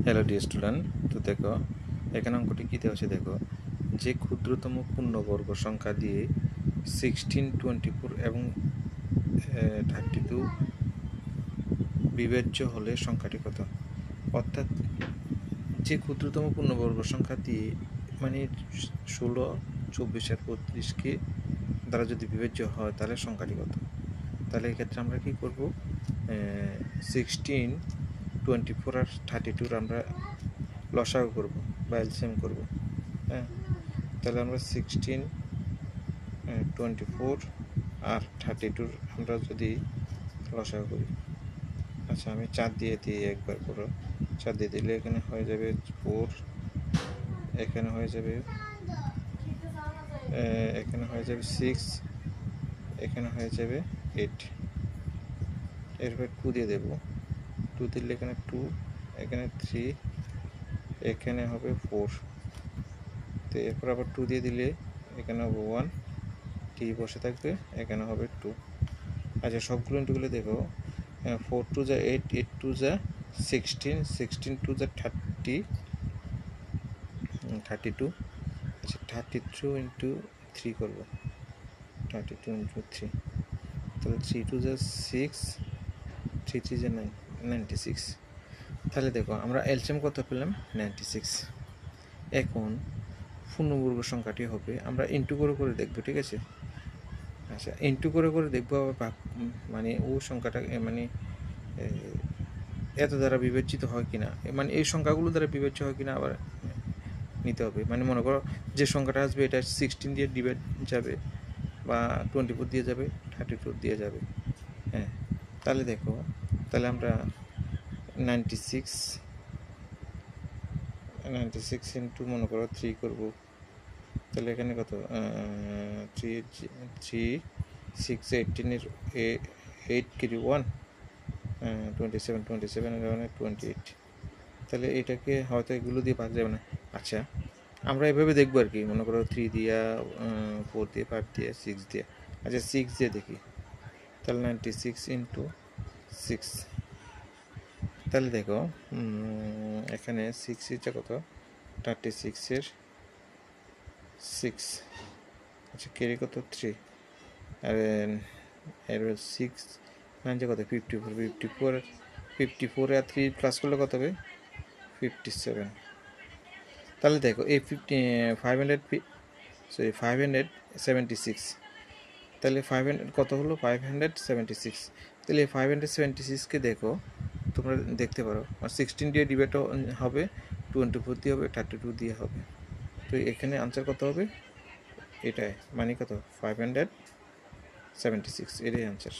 Hello dear student, তো দেখো এখানে অঙ্কটি কী দেওয়া আছে। দেখো যে ক্ষুদ্রতম পূর্ণবর্গ সংখ্যা দিয়ে 16, 24 এবং 32 বিভাজ্য হলে সংখ্যাটি কত। অর্থাৎ যে ক্ষুদ্রতম পূর্ণবর্গ সংখ্যা দিয়ে মানে 16, 24 আর 32কে দ্বারা যদি বিভাজ্য হয় তাহলে সংখ্যাটি কত। তাহলে এক্ষেত্রে আমরা কী করব, 16, 24 আর 32 আমরা লসাগু করব বা এলসিএম করব। হ্যাঁ, তাহলে আমরা 16, 24 আর 32 আমরা যদি লসাগু করি, আচ্ছা আমি 4 দিয়ে দিই একবার পুরো। 4 দিয়ে দিলে এখানে হয়ে যাবে 4, এখানে হয়ে যাবে 6, এখানে হয়ে যাবে 8। এরপর 2 দিয়ে দেব, 2 দিলে এখানে 2, এখানে 3, এখানে হবে 4। তো এরপর আবার 2 দিয়ে দিলে এখানে হবে 1, টি বসে থাকবে, এখানে হবে 2। আচ্ছা সবগুলো ইন্টুগুলো দেখো, 4 2 যা 8, 8 2 যা 16, 16 2 যা 32। আচ্ছা 32 ইন্টু 3 করবো, 32 ইন্টু 3, তাহলে 3 2 যা 6, 3 3 যা 9, 96। তাহলে দেখো আমরা এলসিএম কত পেলাম, 96। এখন পূর্ণবর্গ সংখ্যাটি হবে, আমরা ইন্টু করে করে দেখবো, ঠিক আছে। আচ্ছা ইন্টু করে করে দেখবো আবার মানে ও সংখ্যাটা মানে এত দ্বারা বিবেচিত হয় কিনা, মানে এই সংখ্যাগুলো দ্বারা বিবেচ্য হয় কিনা আবার নিতে হবে। মানে মনে করো যে সংখ্যাটা আসবে এটা 16 দিয়ে ডিভাইড যাবে বা 24 দিয়ে যাবে, 32 দিয়ে যাবে। হ্যাঁ, তাহলে দেখো, তাহলে আমরা 96 ইন্টু মনে করো 3 করব। তাহলে এখানে কত, 3 6 18 8 কেজি 1, 27 27 28। তাহলে এটাকে হয়তো এগুলো দিয়ে ভাগ যাবে না। আচ্ছা আমরা এভাবে দেখবো আর কি, মনে করো 3 দিয়া, 4 দিয়ে, 5 দিয়ে, 6 দিয়ে। আচ্ছা 6 দিয়ে দেখি, তাহলে 96 ইন্টু 6। তাহলে দেখো এখানে 6 ইটা কত, 36 6। আচ্ছা কেরি কত 3, আর এর 6 9 কত 54, 54 আর 3 প্লাস করলে কত হবে 57। তাহলে দেখো এই 576, তাহলে 500 কত হলো 576। তাহলে এই 576কে দেখো তোমরা দেখতে পারো, 16 দিয়ে ডিভাইড হবে, 24 দিয়ে হবে, 32 দিয়ে হবে। তো এখানে আনসার কত হবে, এটাই মানে কত 576, এটাই আনসার।